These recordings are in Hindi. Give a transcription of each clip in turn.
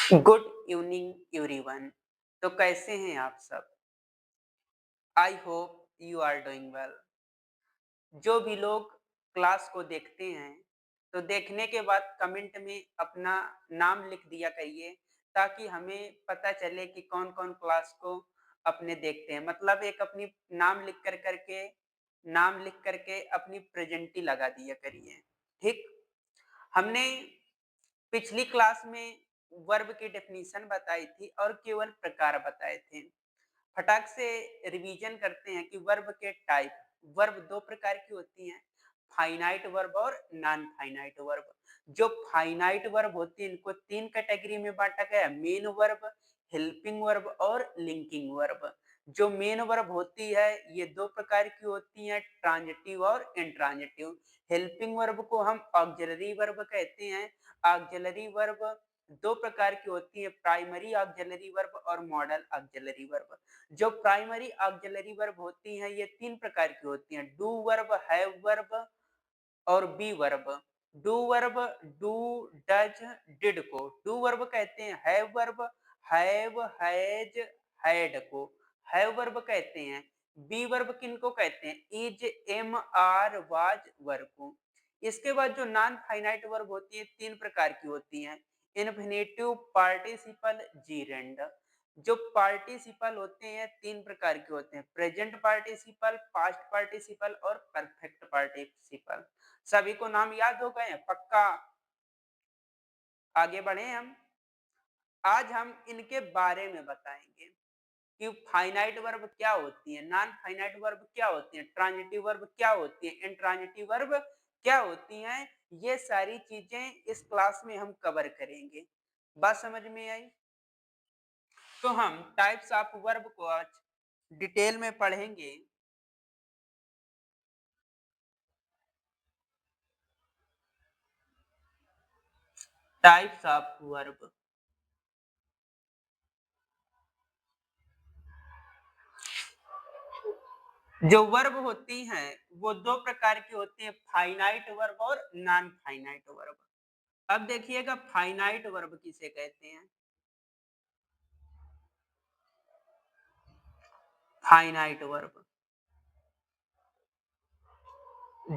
Good evening everyone. तो कैसे हैं आप सब? I hope you are doing well. जो भी लोग क्लास को देखते हैं, तो देखने के बाद कमेंट में अपना नाम लिख दिया करिए, ताकि हमें पता चले कि कौन कौन क्लास को अपने देखते हैं। मतलब एक अपनी नाम लिख करके अपनी प्रेजेंटी लगा दिया करिए। ठीक। हमने पिछली क्लास में वर्ब की डेफिनेशन बताई थी और केवल प्रकार बताए थे। फटाक से रिवीजन करते हैं कि वर्ब के टाइप। वर्ब दो प्रकार की होती हैं, फाइनाइट वर्ब और नॉन फाइनाइट वर्ब। जो फाइनाइट वर्ब होती है, इनको तीन कैटेगरी में बांटा गया है, मेन वर्ब, हेल्पिंग वर्ब और लिंकिंग वर्ब। जो मेन वर्ब होती है ये दो प्रकार की होती है, ट्रांजिटिव और इंट्रांजिटिव। हेल्पिंग वर्ब को हम ऑक्सिलरी वर्ब कहते हैं। ऑक्सिलरी वर्ब दो प्रकार की होती है, प्राइमरी ऑक्सिलरी वर्ब और मॉडल ऑक्सिलरी वर्ब। जो प्राइमरी ऑक्सिलरी वर्ब होती हैं ये तीन प्रकार की होती हैं, डू वर्ब, हैव वर्ब और be verb. Do verb do, does, did को डू वर्ब कहते हैं। Have verb have, has, had को हैव वर्ब कहते हैं। बी वर्ब किनको कहते हैं? Is, am, are, was verb को। इसके बाद जो नॉन फाइनाइट वर्ब होती है तीन प्रकार की होती हैं, इन्फिनेटिव, पार्टिसिपल, जीरेंड। जो पार्टिसिपल होते हैं तीन प्रकार के होते हैं, प्रेजेंट पार्टिसिपल, पास्ट पार्टिसिपल और परफेक्ट पार्टिसिपल। सभी को नाम याद हो गए हैं पक्का? आगे बढ़े हम। आज हम इनके बारे में बताएंगे कि फाइनाइट वर्ब क्या होती है, नॉन फाइनाइट वर्ब क्या होती है, ट्रांजिटिव वर्ब क्या होती है, इंट्रांजिटिव वर्ब क्या होती हैं। ये सारी चीजें इस क्लास में हम कवर करेंगे। बात समझ में आई? तो हम टाइप्स ऑफ वर्ब को आज डिटेल में पढ़ेंगे। Types of verb. जो वर्ब होती हैं वो दो प्रकार की होती है, फाइनाइट वर्ब और नॉन फाइनाइट वर्ब। अब देखिएगा फाइनाइट वर्ब किसे कहते हैं। फाइनाइट वर्ब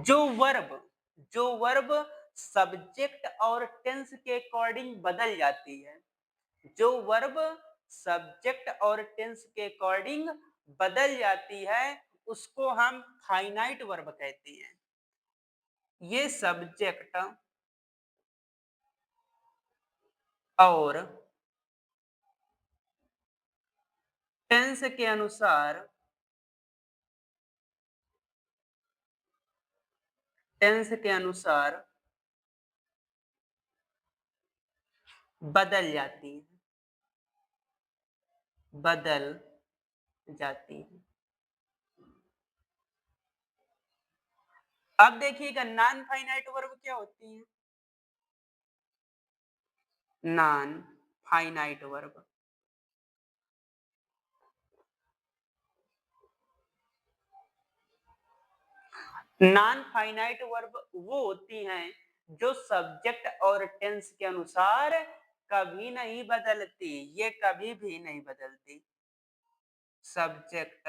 जो वर्ब सब्जेक्ट और टेंस के अकॉर्डिंग बदल जाती है। जो वर्ब सब्जेक्ट और टेंस के अकॉर्डिंग बदल जाती है उसको हम फाइनाइट वर्ब कहते हैं। ये सब्जेक्ट और टेंस के अनुसार बदल जाती है, बदल जाती है। अब देखिएगा नॉन फाइनाइट वर्ब क्या होती है। Non finite verb non finite verb वो होती हैं जो सब्जेक्ट और टेंस के अनुसार कभी नहीं बदलती। ये कभी भी नहीं बदलती। सब्जेक्ट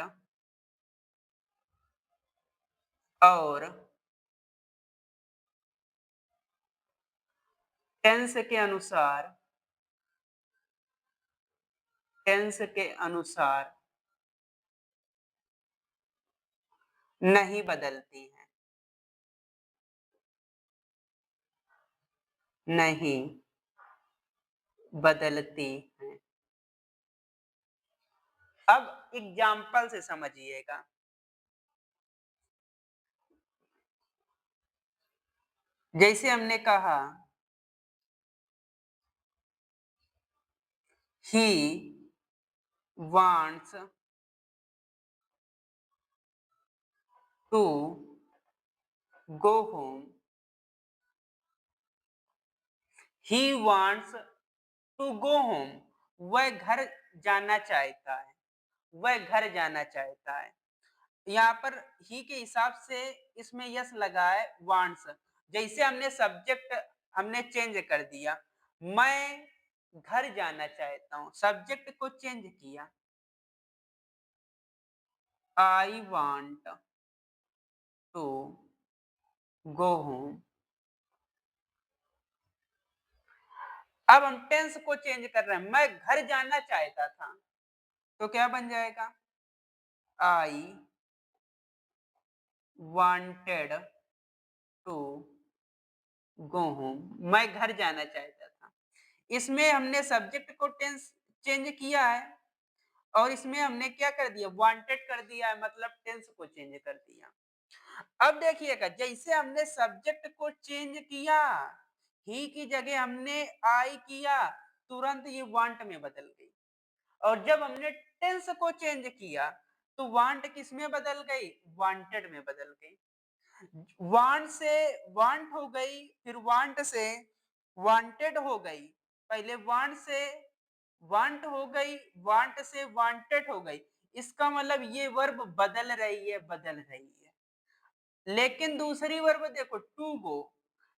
और टेंस के अनुसार नहीं बदलती हैं, नहीं बदलती हैं। अब एग्जाम्पल से समझिएगा। जैसे हमने कहा ही wants to go home, he wants to go home। वह घर जाना चाहता है, वह घर जाना चाहता है। यहाँ पर ही के हिसाब से इसमें यस लगा है, वांट्स। जैसे हमने सब्जेक्ट हमने चेंज कर दिया, मैं घर जाना चाहता हूँ, सब्जेक्ट को चेंज किया, I want to go home. अब हम टेंस को चेंज कर रहे हैं, मैं घर जाना चाहता था, तो क्या बन जाएगा, I wanted to go home, मैं घर जाना चाहता था। इसमें हमने सब्जेक्ट को टेंस चेंज किया है और इसमें हमने क्या कर दिया, वांटेड कर दिया है, मतलब टेंस को चेंज कर दिया। अब देखिएगा, जैसे हमने सब्जेक्ट को चेंज किया, ही की जगह हमने आई किया, तुरंत ये वांट में बदल गई। और जब हमने टेंस को चेंज किया तो वांट किस में बदल गई, वांटेड में बदल गई। वांट से वांट हो गई, फिर वांट से वांटेड हो गई, पहले वांट से वांट हो गई, वांट से वांटेड हो गई। इसका मतलब ये वर्ब बदल रही है, बदल रही है। लेकिन दूसरी वर्ब देखो, टू गो,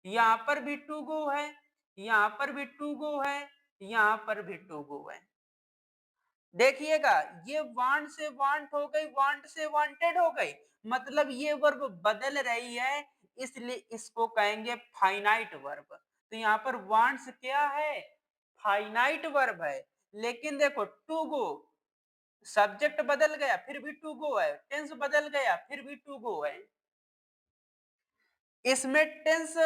यहां पर भी टू गो है, यहां पर भी टू गो है, यहां पर भी टू गो है। देखिएगा, ये वांट से वांट हो गई, वांट से वांटेड हो गई, मतलब ये वर्ब बदल रही है, इसलिए इसको कहेंगे फाइनाइट वर्ब। तो यहाँ पर वांट्स क्या है, फाइनाइट वर्ब है। लेकिन देखो, टू गो, सब्जेक्ट बदल गया फिर भी टू गो है, टेंस बदल गया फिर भी टू गो है। इसमें टेंस,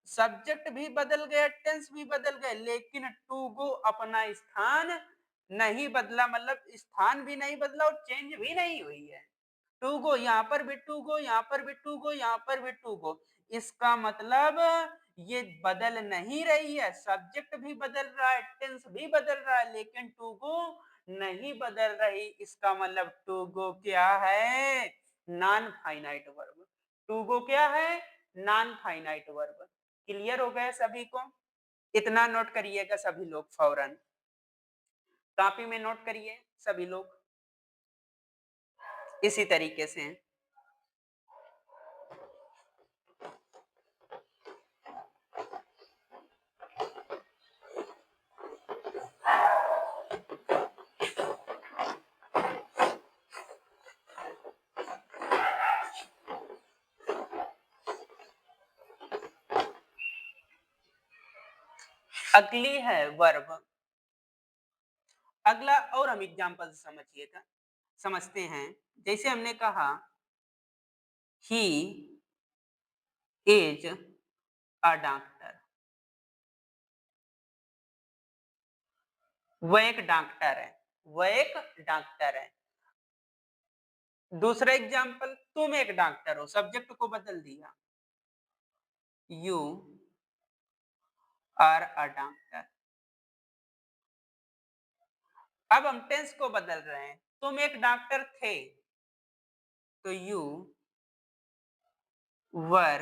सब्जेक्ट भी बदल गया, टेंस भी बदल गया, लेकिन टू गो अपना स्थान नहीं बदला, मतलब स्थान भी नहीं बदला और चेंज भी नहीं हुई है। टू गो, यहाँ पर भी टू गो, यहाँ पर भी टू गो, यहाँ पर भी टू गो। इसका मतलब ये बदल नहीं रही है, सब्जेक्ट भी बदल रहा है, टेंस भी बदल रहा है, लेकिन टू गो नहीं बदल रही। इसका मतलब टू गो क्या है, non finite verb. To go क्या है, नॉन फाइनाइट वर्ब। क्लियर हो गया सभी को, इतना नोट करिएगा सभी लोग फौरन, कॉपी में नोट करिए सभी लोग, इसी तरीके से। अगली है वर्ब। अगला और हम एग्जांपल समझिएगा, समझते हैं। जैसे हमने कहा, ही इज अ डॉक्टर, वह एक डॉक्टर है, वह एक डॉक्टर है। दूसरा एग्जांपल, तुम एक डॉक्टर हो, सब्जेक्ट को बदल दिया, यू आर अ डॉक्टर। अब हम टेंस को बदल रहे हैं, तुम एक डॉक्टर थे, तो यू वर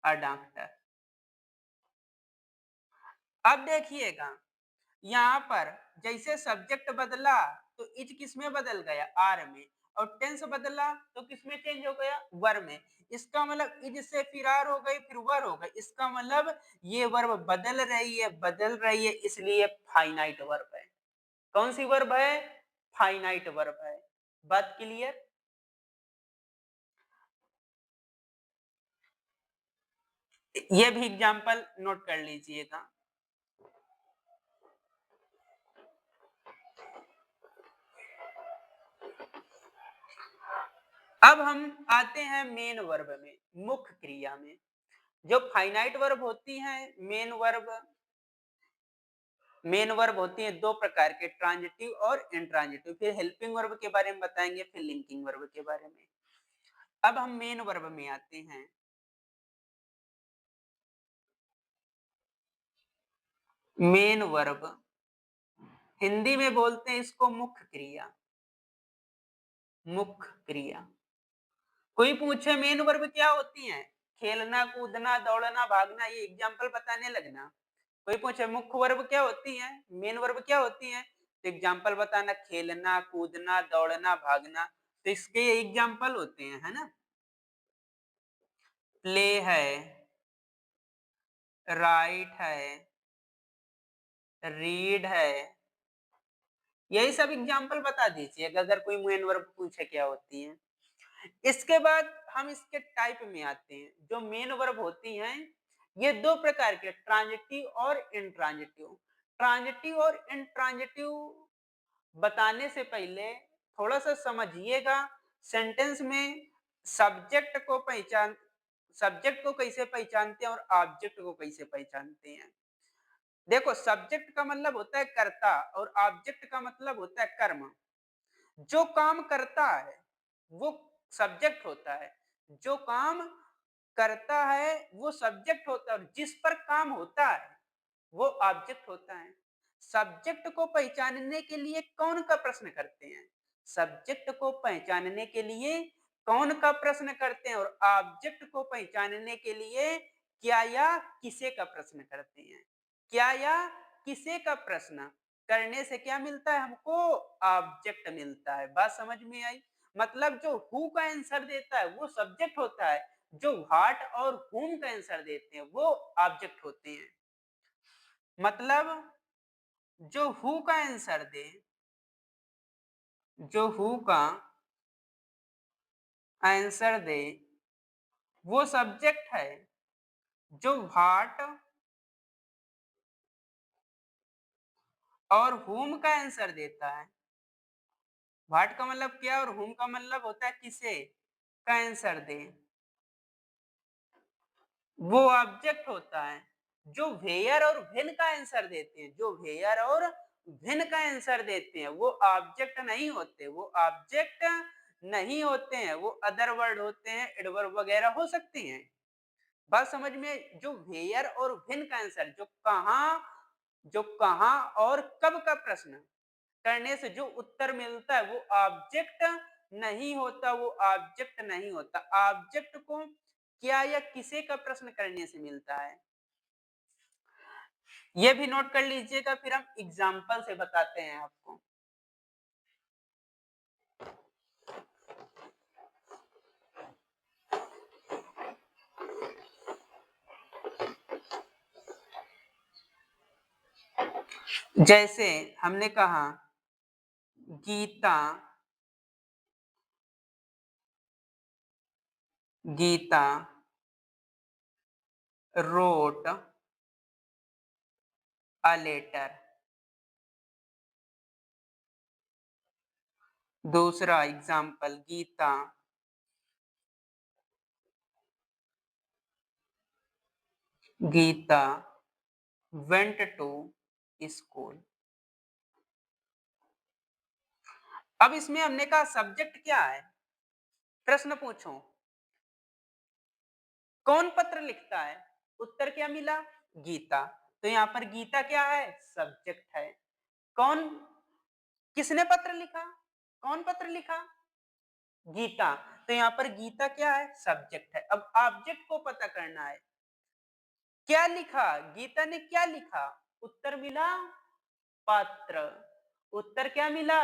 अ डॉक्टर। अब देखिएगा, यहाँ पर जैसे सब्जेक्ट बदला तो इज किस में बदल गया, आर में, और टेंस बदला तो किस में चेंज हो गया, वर में। इसका मतलब इज से फिर आर हो गई, फिर वर हो गई। इसका मतलब ये वर्ब बदल रही है, बदल रही है, इसलिए फाइनाइट वर्ब है। कौन सी वर्ब है, फाइनाइट वर्ब है। बात क्लियर। ये भी एग्जांपल नोट कर लीजिएगा। अब हम आते हैं मेन वर्ब में, मुख्य क्रिया में। जो फाइनाइट वर्ब होती हैं, मेन वर्ब होती है दो प्रकार के, ट्रांजिटिव और इंट्रांजिटिव। फिर हेल्पिंग वर्ब के बारे में बताएंगे, फिर लिंकिंग वर्ब के बारे में। अब हम मेन वर्ब में आते हैं। मेन वर्ब हिंदी में बोलते हैं इसको मुख्य क्रिया, मुख्य क्रिया। कोई पूछे मेन वर्ब क्या होती है, खेलना, कूदना, दौड़ना, भागना, ये एग्जाम्पल बताने लगना। कोई पूछे मुख्य वर्ब क्या होती है, मेन वर्ब क्या होती है, तो एग्जाम्पल बताना, खेलना, कूदना, दौड़ना, भागना। तो इसके एग्जाम्पल होते हैं, है ना। प्ले है, राइट है, रीड है। यही सब एग्जांपल बता दीजिए अगर कोई मेन वर्ब पूछे क्या होती है। इसके बाद हम इसके टाइप में आते हैं। जो मेन वर्ब होती हैं ये दो प्रकार के, ट्रांजिटिव और इंट्रांजिटिव। ट्रांजिटिव और इंट्रांजिटिव बताने से पहले थोड़ा सा समझिएगा सेंटेंस में सब्जेक्ट को पहचान सब्जेक्ट को कैसे पहचानते हैं और ऑब्जेक्ट को कैसे पहचानते हैं। देखो, सब्जेक्ट का मतलब होता है कर्ता और ऑब्जेक्ट का मतलब होता है कर्म। जो काम करता है वो सब्जेक्ट होता है, जो काम करता है वो सब्जेक्ट होता है, और जिस पर काम होता है वो ऑब्जेक्ट होता है। सब्जेक्ट को पहचानने के लिए कौन का प्रश्न करते हैं, सब्जेक्ट को पहचानने के लिए कौन का प्रश्न करते हैं, और ऑब्जेक्ट को पहचानने के लिए क्या या किसे का प्रश्न करते हैं। क्या या किसे का प्रश्न करने से क्या मिलता है हमको, ऑब्जेक्ट मिलता है। बात समझ में आई। मतलब जो हु का आंसर देता है वो सब्जेक्ट होता है, जो व्हाट और हुम का आंसर देते हैं वो ऑब्जेक्ट होते हैं। मतलब जो हु का आंसर दे, जो हु का आंसर दे वो सब्जेक्ट है, जो व्हाट और हुम का आंसर देता है, व्हाट का मतलब क्या और हुम का मतलब होता है किसे का आंसर दे, वो ऑब्जेक्ट होता है। जो वेयर और व्हेन का आंसर देते हैं, जो वेयर और व्हेन का आंसर देते हैं वो ऑब्जेक्ट नहीं होते, वो ऑब्जेक्ट नहीं होते हैं, वो अदर वर्ड होते हैं, एडवर्ब वगैरह हो सकते हैं। बात समझ में। जो वेयर और व्हेन का आंसर, जो कहां और कब का प्रश्न करने से जो उत्तर मिलता है वो ऑब्जेक्ट नहीं होता, वो ऑब्जेक्ट नहीं होता। ऑब्जेक्ट को क्या या किसे का प्रश्न करने से मिलता है, ये भी नोट कर लीजिएगा, फिर हम एग्जाम्पल से बताते हैं आपको। जैसे हमने कहा Geeta, Geeta wrote a letter। दूसरा example, Geeta Geeta went to school। अब इसमें हमने कहा सब्जेक्ट क्या है, प्रश्न पूछो कौन पत्र लिखता है, उत्तर क्या मिला, गीता। तो यहाँ पर गीता क्या है, सब्जेक्ट है। कौन, किसने पत्र लिखा, कौन पत्र लिखा, गीता। तो यहाँ पर गीता क्या है, सब्जेक्ट है। अब ऑब्जेक्ट को पता करना है, क्या लिखा, गीता ने क्या लिखा, उत्तर मिला पत्र। उत्तर क्या मिला,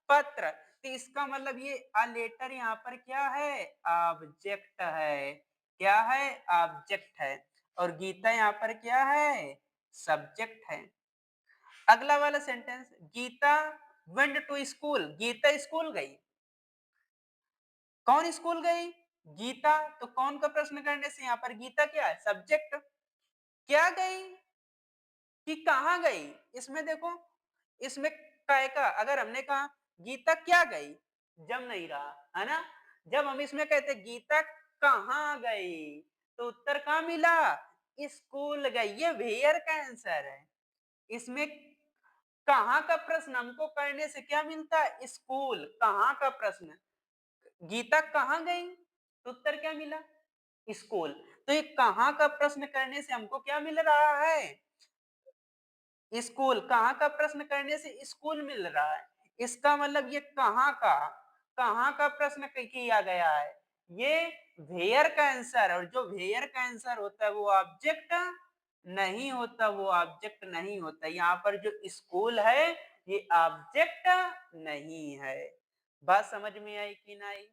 पत्र। तो इसका मतलब ये अ लेटर यहाँ पर क्या है, ऑब्जेक्ट है। क्या है, ऑब्जेक्ट है। और गीता यहाँ पर क्या है, सब्जेक्ट है। अगला वाला sentence, Geeta went to school, Geeta school गई। कौन स्कूल गई, गीता। तो कौन का प्रश्न करने से यहाँ पर गीता क्या है, सब्जेक्ट। क्या गई कि कहां गई, इसमें देखो, इसमें काय का, अगर हमने कहा गीता क्या गई, जब नहीं रहा है ना। जब हम इसमें कहते गीता कहाँ गई, तो उत्तर कहाँ मिला, स्कूल गई। ये वेयर का आंसर है। इसमें कहाँ का प्रश्न हमको करने से क्या मिलता है, स्कूल। कहाँ का प्रश्न, गीता कहाँ गई, तो उत्तर क्या मिला, स्कूल। तो ये कहाँ का प्रश्न करने से हमको क्या मिल रहा है, स्कूल। कहाँ का प्रश्न करने से स्कूल मिल रहा है। इसका मतलब ये कहाँ का प्रश्न किया गया है, ये वेयर का आंसर। और जो वेयर का आंसर होता है वो ऑब्जेक्ट नहीं होता, वो ऑब्जेक्ट नहीं होता। यहाँ पर जो स्कूल है ये ऑब्जेक्ट नहीं है। बात समझ में आई कि नहीं,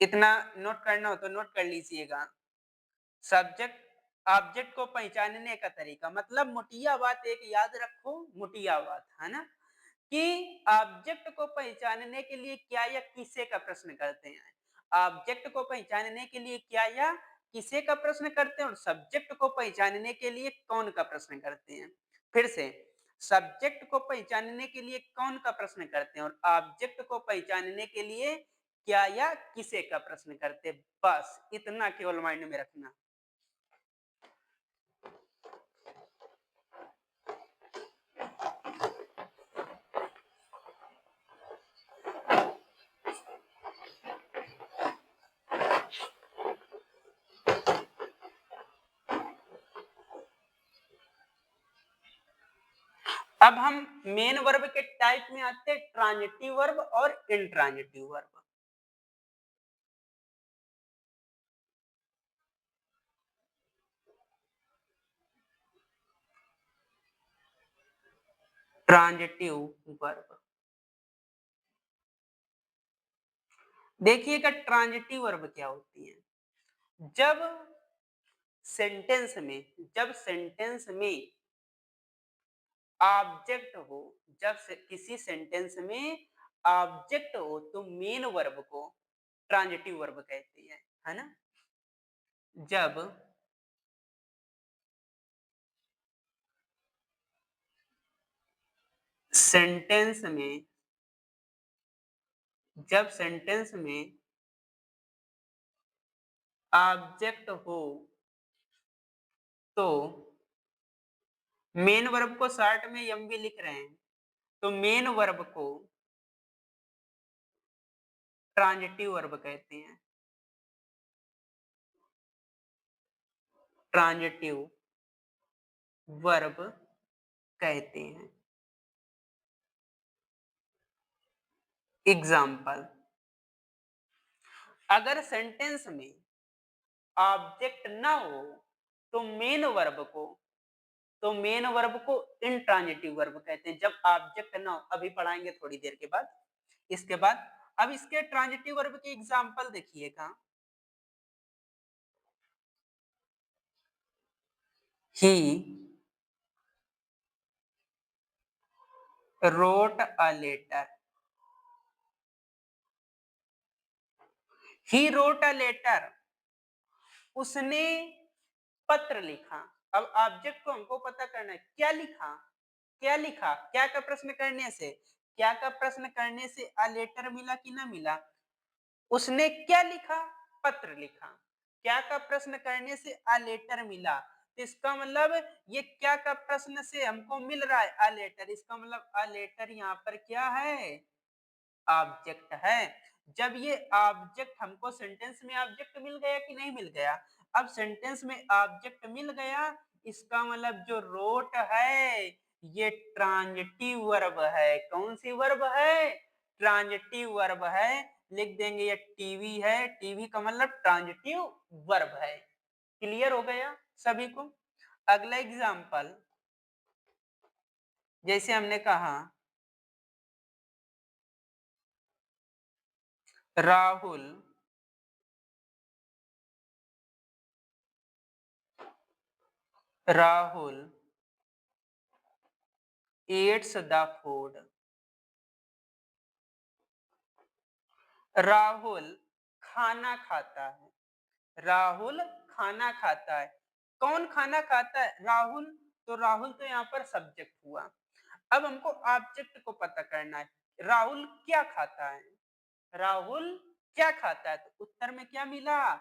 इतना नोट करना हो तो नोट कर लीजिएगा। सब्जेक्ट ऑब्जेक्ट को पहचानने का तरीका, मतलब मोटिया बात एक याद रखो, मोटिया बात है ना, कि ऑब्जेक्ट को पहचानने के लिए क्या या किसे का प्रश्न करते हैं। ऑब्जेक्ट को पहचानने के लिए क्या या किसे का प्रश्न करते हैं, और सब्जेक्ट को पहचानने के लिए कौन का प्रश्न करते हैं। फिर से, सब्जेक्ट को पहचानने के लिए कौन का प्रश्न करते हैं और ऑब्जेक्ट को पहचानने के लिए क्या या किसे का प्रश्न करते हैं। बस इतना केवल माइंड में रखना। अब हम मेन वर्ब के टाइप में आते हैं, ट्रांजिटिव वर्ब और इंट्रांजिटिव वर्ब। ट्रांजिटिव वर्ब, देखिएगा ट्रांजिटिव वर्ब क्या होती है। जब सेंटेंस में जब सेंटेंस में ऑब्जेक्ट हो, जब से किसी सेंटेंस में ऑब्जेक्ट हो तो मेन वर्ब को ट्रांजिटिव वर्ब कहते हैं, है ना। जब सेंटेंस में जब सेंटेंस में ऑब्जेक्ट हो तो मेन वर्ब को शॉर्ट में एम भी लिख रहे हैं, तो मेन वर्ब को ट्रांजिटिव वर्ब कहते हैं। ट्रांजिटिव वर्ब कहते हैं। एग्जाम्पल, अगर सेंटेंस में ऑब्जेक्ट ना हो तो मेन वर्ब को इंट्रांजिटिव वर्ब कहते हैं। जब ऑब्जेक्ट ना हो, अभी पढ़ाएंगे थोड़ी देर के बाद, इसके बाद। अब इसके ट्रांजिटिव वर्ब की एग्जांपल देखिएगा। ही wrote a letter, he wrote a letter, उसने पत्र लिखा। अब ऑब्जेक्ट को हमको पता करना है, क्या लिखा, क्या लिखा, क्या का प्रश्न करने से, क्या का प्रश्न करने से अ लेटर मिला कि ना मिला। उसने क्या लिखा, पत्र लिखा। क्या का प्रश्न करने से अ लेटर मिला, तो इसका मतलब ये क्या का प्रश्न से हमको मिल रहा है अ लेटर, इसका मतलब अ लेटर यहाँ पर क्या है, ऑब्जेक्ट है। जब ये ऑब्जेक्ट हमको सेंटेंस में ऑब्जेक्ट मिल गया कि नहीं मिल गया, अब सेंटेंस में ऑब्जेक्ट मिल गया, इसका मतलब जो रोट है ये ट्रांजिटिव वर्ब है। कौन सी वर्ब है, ट्रांजिटिव वर्ब है। लिख देंगे ये टीवी है, टीवी का मतलब ट्रांजिटिव वर्ब है। क्लियर हो गया सभी को। अगला एग्जांपल, जैसे हमने कहा Rahul Rahul eats the food, Rahul खाना खाता है, राहुल खाना खाता है। कौन खाना खाता है, राहुल। तो राहुल तो यहाँ पर सब्जेक्ट हुआ। अब हमको ऑब्जेक्ट को पता करना है, राहुल क्या खाता है, राहुल क्या खाता है, तो उत्तर में क्या मिला,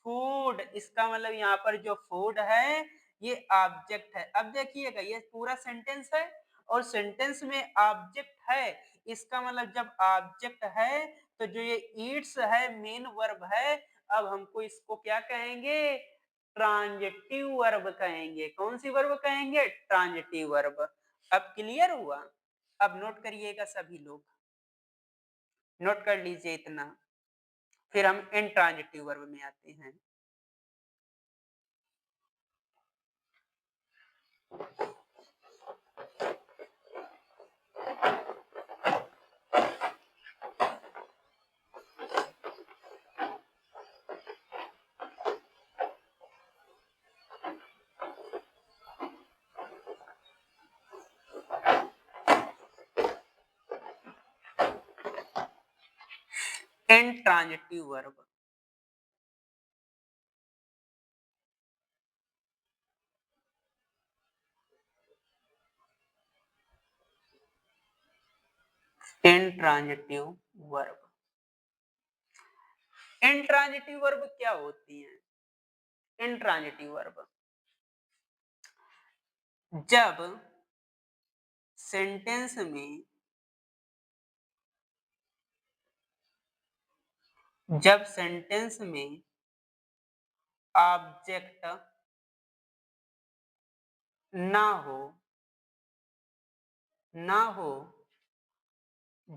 फूड। इसका मतलब यहाँ पर जो फूड है ये ऑब्जेक्ट है। अब देखिएगा ये पूरा सेंटेंस है और सेंटेंस में ऑब्जेक्ट है, इसका मतलब जब ऑब्जेक्ट है तो जो ये ईट्स है मेन वर्ब है, अब हमको इसको क्या कहेंगे, ट्रांजिटिव वर्ब कहेंगे। कौन सी वर्ब कहेंगे, ट्रांजिटिव वर्ब। अब क्लियर हुआ। अब नोट करिएगा सभी लोग, नोट कर लीजिए इतना, फिर हम इंट्रांजिटिव वर्ब में आते हैं। Intransitive verb. Intransitive verb. Intransitive verb क्या होती है? इंट्रांजिटिव वर्ब जब सेंटेंस में ऑब्जेक्ट ना हो ना हो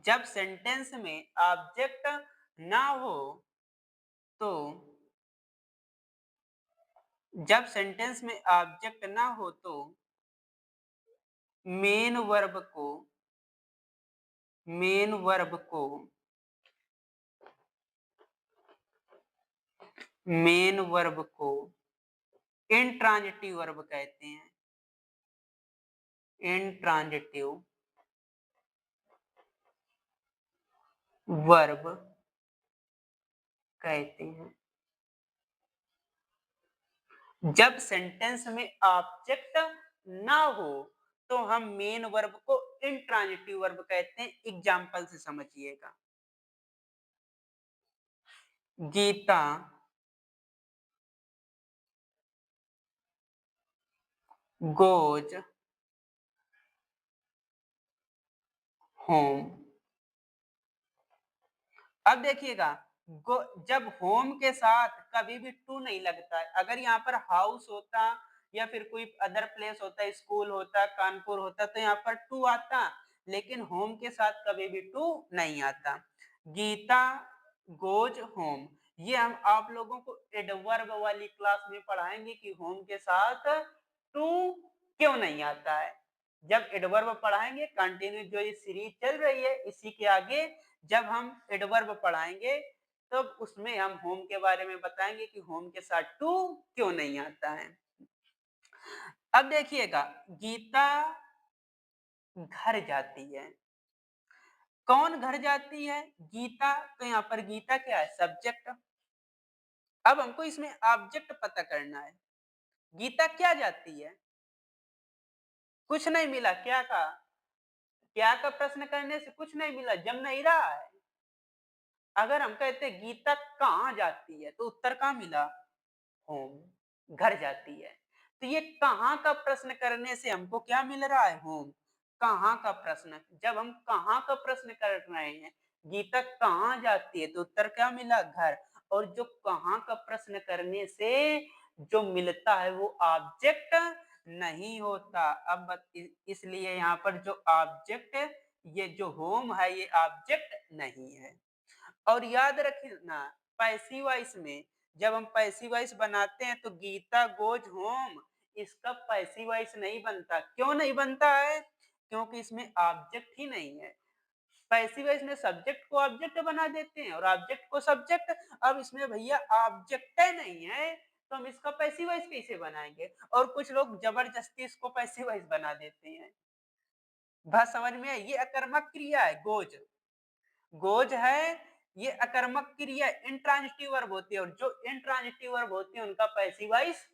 जब सेंटेंस में ऑब्जेक्ट ना हो तो जब सेंटेंस में ऑब्जेक्ट ना हो तो मेन वर्ब को मेन वर्ब को मेन वर्ब को इंट्रांजिटिव वर्ब कहते हैं। इंट्रांजिटिव वर्ब कहते हैं। जब सेंटेंस में ऑब्जेक्ट ना हो तो हम मेन वर्ब को इंट्रांजिटिव वर्ब कहते हैं। एग्जाम्पल से समझिएगा। Geeta goes home. अब देखिएगा, जब होम के साथ कभी भी टू नहीं लगता है। अगर यहाँ पर हाउस होता या फिर कोई अदर प्लेस होता, स्कूल होता, कानपुर होता, तो यहाँ पर टू आता, लेकिन होम के साथ कभी भी टू नहीं आता। गीता गोज होम, ये हम आप लोगों को एडवर्ब वाली क्लास में पढ़ाएंगे कि होम के साथ टू क्यों नहीं आता है। जब एडवर्ब पढ़ाएंगे, कंटिन्यू जो ये सीरीज चल रही है, इसी के आगे जब हम एडवर्ब पढ़ाएंगे तब तो उसमें हम होम के बारे में बताएंगे कि होम के साथ टू क्यों नहीं आता है। अब देखिएगा, गीता घर जाती है। कौन घर जाती है? गीता। तो यहाँ पर गीता क्या है? सब्जेक्ट। अब हमको इसमें ऑब्जेक्ट पता करना है। गीता क्या जाती है? कुछ नहीं मिला। क्या का? क्या का प्रश्न करने से कुछ नहीं मिला, जम नहीं रहा है। अगर हम कहते गीता कहाँ जाती है तो उत्तर कहाँ मिला? होम, घर जाती है। तो ये कहाँ का प्रश्न करने से हमको क्या मिल रहा है? होम। कहाँ का प्रश्न, जब हम कहाँ का प्रश्न कर रहे हैं, गीता कहाँ जाती है, तो उत्तर क्या मिला? घर। और जो कहाँ का प्रश्न करने से जो मिलता है वो ऑब्जेक्ट नहीं होता। अब इसलिए यहाँ पर जो ऑब्जेक्ट, ये जो होम है, ये ऑब्जेक्ट नहीं है। और याद रखना, पैसिव वॉइस में जब हम पैसिव वॉइस बनाते हैं तो गीता गोज होम, इसका पैसिव वॉइस नहीं बनता। क्यों नहीं बनता है? क्योंकि इसमें ऑब्जेक्ट ही नहीं है। पैसिव वॉइस में सब्जेक्ट को ऑब्जेक्ट बना देते हैं और ऑब्जेक्ट को सब्जेक्ट। अब इसमें भैया ऑब्जेक्ट नहीं है तो हम इसका पैसिव वॉइस कैसे बनाएंगे? और कुछ लोग जबरदस्ती इसको पैसिव वॉइस बना देते हैं। बात समझ में आई? ये अकर्मक क्रिया है। गोज, गोज है, ये अकर्मक क्रिया इंट्रांजिटिव वर्ब होती है, और जो इंट्रांजिटिव वर्ब होती है उनका पैसिव वॉइस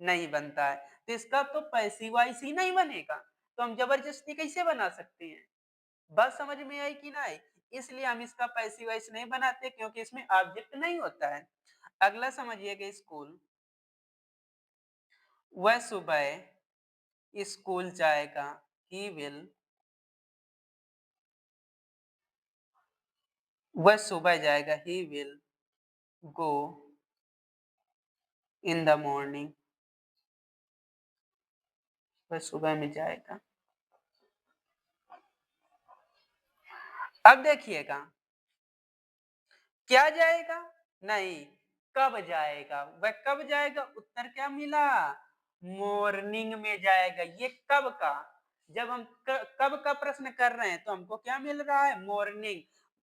नहीं बनता है। तो इसका तो पैसिव वॉइस ही नहीं बनेगा, तो हम जबरदस्ती कैसे बना सकते हैं? बात समझ में आई कि नहीं? इसलिए हम इसका पैसिव वॉइस नहीं बनाते, क्योंकि इसमें ऑब्जेक्ट नहीं होता है। अगला समझिएगा, स्कूल। वह सुबह स्कूल जाएगा। ही विल, वह सुबह जाएगा। He will go in the morning, वह सुबह में जाएगा। अब देखिएगा, क्या जाएगा? नहीं, कब जाएगा? वह कब जाएगा? उत्तर क्या मिला? मॉर्निंग में जाएगा। ये कब का, जब हम कब का प्रश्न कर रहे हैं तो हमको क्या मिल रहा है? मॉर्निंग।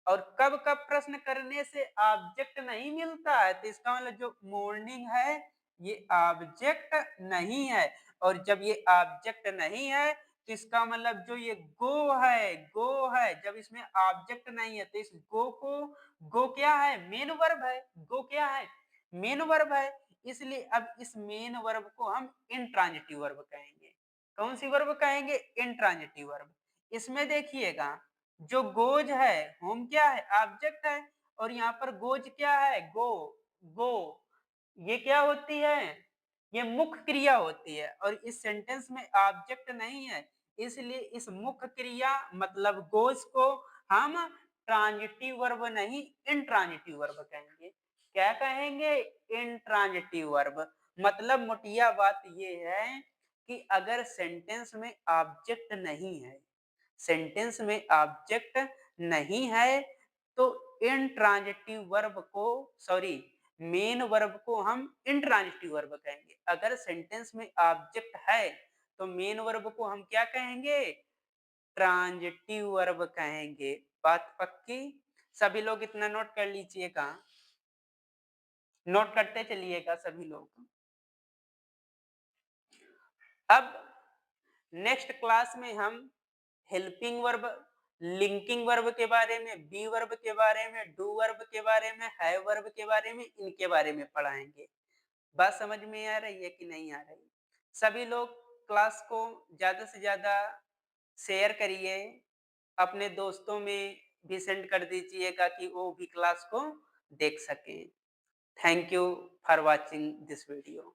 और कब का प्रश्न करने से ऑब्जेक्ट नहीं मिलता है, तो इसका मतलब जो मॉर्निंग है ये ऑब्जेक्ट नहीं है। और जब ये ऑब्जेक्ट नहीं है तो इसका मतलब जो ये गो है, जब इसमें ऑब्जेक्ट नहीं है तो इस गो क्या है? मेन वर्ब है। गो क्या है? मेन वर्ब है। इसलिए अब इस मेन वर्ब को हम इंट्रांजिटिव वर्ब कहेंगे। कौन सी वर्ब कहेंगे? Intransitive verb. इसमें देखिएगा, जो गोज है, होम क्या है? ऑब्जेक्ट है। और यहाँ पर गोज क्या है? गो। ये क्या होती है? ये मुख्य क्रिया होती है और इस सेंटेंस में ऑब्जेक्ट नहीं है, इसलिए इस मुख्य क्रिया मतलब गोज को हम ट्रांजिटिव वर्ब नहीं इंट्रांजिटिव वर्ब कहेंगे। क्या कहेंगे? Intransitive verb. मतलब मोटिया बात ये है कि अगर सेंटेंस में ऑब्जेक्ट नहीं है, सेंटेंस में ऑब्जेक्ट नहीं है तो इंट्रांजिटिव वर्ब को, सॉरी, मेन वर्ब को हम इंट्रांजिटिव वर्ब कहेंगे। अगर सेंटेंस में ऑब्जेक्ट है तो मेन वर्ब को हम क्या कहेंगे? ट्रांजिटिव वर्ब कहेंगे। बात पक्की? सभी लोग इतना नोट कर लीजिएगा, नोट करते चलिएगा सभी लोग। अब नेक्स्ट क्लास में हम हेल्पिंग वर्ब, लिंकिंग वर्ब के बारे में, बी वर्ब के बारे में, डू वर्ब के बारे में, हैव वर्ब के बारे में, इनके बारे में पढ़ाएंगे। बात समझ में आ रही है कि नहीं आ रही? सभी लोग क्लास को ज्यादा से ज्यादा शेयर करिए, अपने दोस्तों में भी सेंड कर दीजिएगा कि वो भी क्लास को देख सकें। Thank you for watching this video.